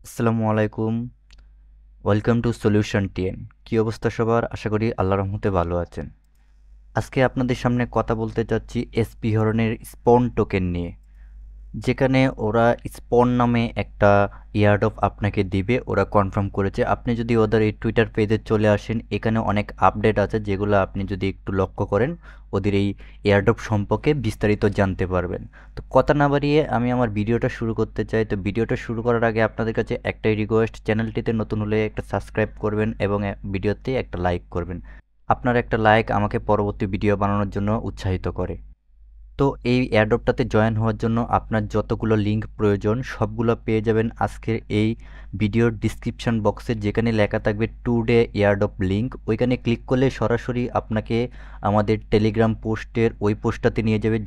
আসসালামু আলাইকুম। Welcome to Solution TN. কি অবস্থা সবার? আশা করি আল্লাহর রহমতে ভালো আছেন। আজকে আপনাদের সামনে কথা বলতে চাচ্ছি এসপি হরনের স্পন টোকেন নিয়ে, যেখানে ওরা স্পন নামে একটা ইয়ারড্রপ আপনাকে দিবে, ওরা কনফার্ম করেছে। আপনি যদি ওদের এই টুইটার পেজে চলে আসেন, এখানে অনেক আপডেট আছে যেগুলো আপনি যদি একটু লক্ষ্য করেন ওদের এই এয়ারড্রপ সম্পর্কে বিস্তারিত জানতে পারবেন। তো কথা না বাড়িয়ে আমি আমার ভিডিওটা শুরু করতে চাই। তো ভিডিওটা শুরু করার আগে আপনাদের কাছে একটাই রিকোয়েস্ট, চ্যানেলটিতে নতুন হলে একটা সাবস্ক্রাইব করবেন এবং ভিডিওতে একটা লাইক করবেন। আপনার একটা লাইক আমাকে পরবর্তী ভিডিও বানানোর জন্য উৎসাহিত করে। তো এই এয়ারড্রপটাতে জয়েন হওয়ার জন্য আপনার যতগুলো লিঙ্ক প্রয়োজন সবগুলো পেয়ে যাবেন আজকের এই ভিডিওর ডিসক্রিপশন বক্সে, যেখানে লেখা থাকবে টুডে এয়ারড্রপ লিঙ্ক। ওইখানে ক্লিক করলে সরাসরি আপনাকে আমাদের টেলিগ্রাম পোস্টের ওই পোস্টটাতে নিয়ে যাবে,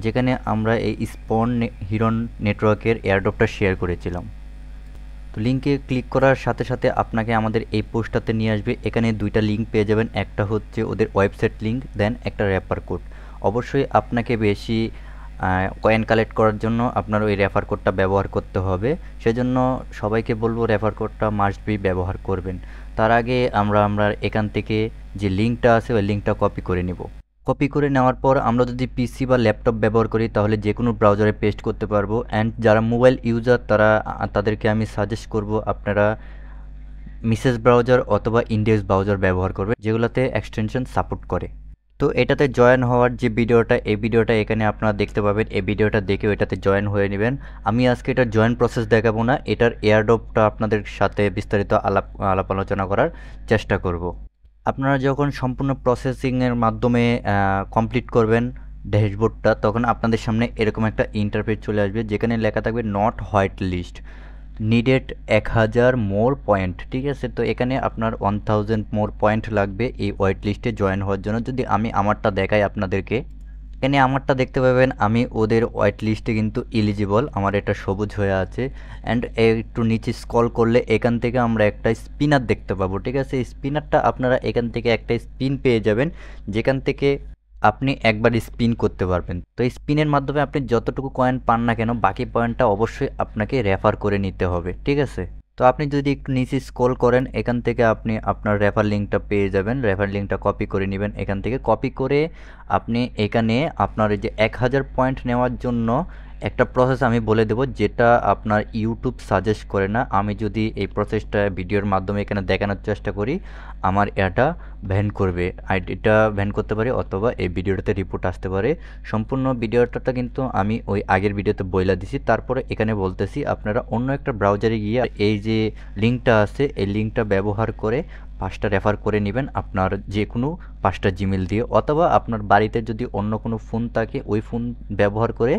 যেখানে আমরা এই স্পন হিরন নেটওয়ার্কের এয়ারড্রপটা শেয়ার করেছিলাম। তো লিঙ্কে ক্লিক করার সাথে সাথে আপনাকে আমাদের এই পোস্টটাতে নিয়ে আসবে। এখানে দুইটা লিঙ্ক পেয়ে যাবেন, একটা হচ্ছে ওদের ওয়েবসাইট লিঙ্ক, দেন একটা রেফার কোড। অবশ্যই আপনাকে বেশি কয়েন কালেক্ট করার জন্য আপনার ওই রেফার কোডটা ব্যবহার করতে হবে। সেজন্য সবাইকে বলবো রেফার কোডটা মাস্ট বি ব্যবহার করবেন। তার আগে আমরা এখান থেকে যে লিঙ্কটা আছে ওই লিঙ্কটা কপি করে নিব। কপি করে নেওয়ার পর আমরা যদি পিসি বা ল্যাপটপ ব্যবহার করি তাহলে যে কোনো ব্রাউজারে পেস্ট করতে পারবো। অ্যান্ড যারা মোবাইল ইউজার তাদেরকে আমি সাজেস্ট করব আপনারা মিসেস ব্রাউজার অথবা ইন্ডেক্স ব্রাউজার ব্যবহার করবে, যেগুলোতে এক্সটেনশন সাপোর্ট করে। তো এটাতে জয়েন হওয়ার যে ভিডিওটা, এই ভিডিওটা এখানে আপনারা দেখতে পাবেন। এই ভিডিওটা দেখেও এটাতে জয়েন হয়ে নেবেন। আমি আজকে এটার জয়েন প্রসেস দেখাবো না, এটার এয়ারড্রপটা আপনাদের সাথে বিস্তারিত আলাপ আলোচনা করার চেষ্টা করব। আপনারা যখন সম্পূর্ণ প্রসেসিংয়ের মাধ্যমে কমপ্লিট করবেন ড্যাশবোর্ডটা, তখন আপনাদের সামনে এরকম একটা ইন্টারফেস চলে আসবে, যেখানে লেখা থাকবে not white list needed 1000 more point. ঠিক আছে, তো এখানে আপনার 1000 মোর পয়েন্ট লাগবে এই হোয়াইট লিস্টে জয়েন হওয়ার জন্য। যদি আমি আমারটা দেখাই আপনাদেরকে, এখানে আমারটা দেখতে পাবেন আমি ওদের হোয়াইট লিস্টে কিন্তু এলিজিবল, আমার এটা সবুজ হয়ে আছে। অ্যান্ড একটু নিচে স্ক্রল করলে এখান থেকে আমরা একটা স্পিনার দেখতে পাবো। ঠিক আছে, এই স্পিনারটা আপনারা এখান থেকে একটা স্পিন পেয়ে যাবেন, যেখান থেকে আপনি একবার স্পিন করতে পারবেন। তো এই স্পিনের মাধ্যমে আপনি যতটুকু কয়েন পান না কেন, বাকি পয়েন্টটা অবশ্যই আপনাকে রেফার করে নিতে হবে। ঠিক আছে, তো আপনি যদি একটু নিচে স্ক্রল করেন, এখান থেকে আপনি আপনার রেফার লিঙ্কটা পেয়ে যাবেন। রেফার লিঙ্কটা কপি করে নেবেন। এখান থেকে কপি করে আপনি এখানে আপনার এই যে 1000 পয়েন্ট নেওয়ার জন্য একটা প্রসেস আমি বলে দেব, যেটা আপনার ইউটিউব সাজেস্ট করে না। আমি যদি এই প্রসেসটা ভিডিওর মাধ্যমে এখানে দেখানোর চেষ্টা করি, আমার এটা ব্যান করবে, আইডিটা ব্যান করতে পারে অথবা এই ভিডিওটাতে রিপোর্ট আসতে পারে। সম্পূর্ণ ভিডিওটা কিন্তু আমি ওই আগের ভিডিওতে বইলা দিছি। তারপরে এখানে বলতেছি আপনারা অন্য একটা ব্রাউজারে গিয়ে এই যে লিঙ্কটা আছে এই লিঙ্কটা ব্যবহার করে 5টা রেফার করে নেবেন আপনার যে কোনো 5টা জিমেল দিয়ে, অথবা আপনার বাড়িতে যদি অন্য কোনো ফোন থাকে ওই ফোন ব্যবহার করে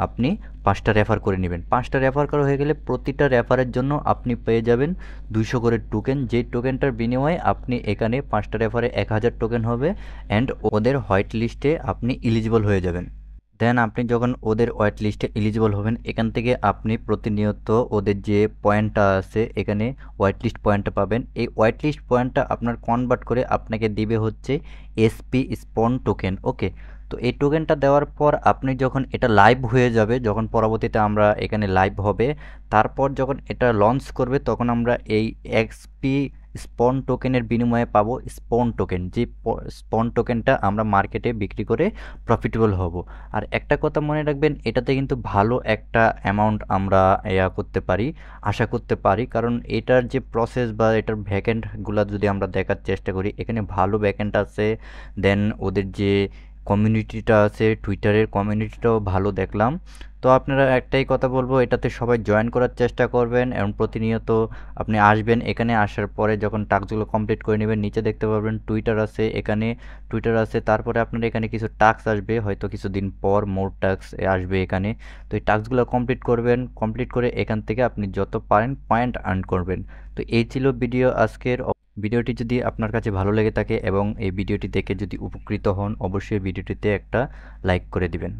আপনি 5টা রেফার করে নেবেন। 5টা রেফার করা হয়ে গেলে প্রতিটা রেফারের জন্য আপনি পেয়ে যাবেন 200 করে টোকেন, যেই টোকেনটার বিনিময়ে আপনি এখানে 5টা রেফারে 1000 টোকেন হবে। অ্যান্ড ওদের হোয়াইট লিস্টে আপনি এলিজিবল হয়ে যাবেন। দেন আপনি যখন ওদের হোয়াইট লিস্টে এলিজিবল হবেন, এখান থেকে আপনি প্রতিনিয়ত ওদের যে পয়েন্টটা আছে এখানে হোয়াইট লিস্ট পয়েন্টটা পাবেন। এই হোয়াইট লিস্ট পয়েন্টটা আপনার কনভার্ট করে আপনাকে দিবে হচ্ছে এসপি স্পন টোকেন। ওকে, তো এই টোকেনটা দেওয়ার পর আপনি যখন এটা লাইভ হয়ে যাবে, যখন পরবর্তীতে আমরা এখানে লাইভ হবে, তারপর যখন এটা লঞ্চ করবে তখন আমরা এই এক্সপি স্পন টোকেনের বিনিময়ে পাবো স্পন টোকেন, যে স্পন টোকেনটা আমরা মার্কেটে বিক্রি করে প্রফিটেবল হব। আর একটা কথা মনে রাখবেন, এটাতে কিন্তু ভালো একটা অ্যামাউন্ট আমরা করতে পারি, আশা করতে পারি। কারণ এটার যে প্রসেস বা এটার ভ্যাকেন্টগুলো যদি আমরা দেখার চেষ্টা করি, এখানে ভালো ভ্যাকেন্ট আছে। দেন ওদের যে কমিউনিটিটা আছে, টুইটারের কমিউনিটিটাও ভালো দেখলাম। তো আপনারা একটাই কথা বলবো, এটাতে সবাই জয়েন করার চেষ্টা করবেন এবং প্রতিনিয়ত আপনি আসবেন। এখানে আসার পরে যখন টাস্কগুলো কমপ্লিট করে নেবেন, নিচে দেখতে পাবেন টুইটার আছে, এখানে টুইটার আছে। তারপরে আপনার এখানে কিছু টাস্ক আসবে, হয়তো কিছুদিন পর মোর টাস্ক আসবে এখানে। তো এই টাস্কগুলো কমপ্লিট করবেন, কমপ্লিট করে এখান থেকে আপনি যত পারেন পয়েন্ট আর্ন করবেন। তো এই ছিল ভিডিও আজকের। ভিডিওটি যদি আপনার কাছে ভালো লেগে থাকে এবং এই ভিডিওটি দেখে যদি উপকৃত হন, অবশ্যই ভিডিওটিতে একটা লাইক করে দিবেন।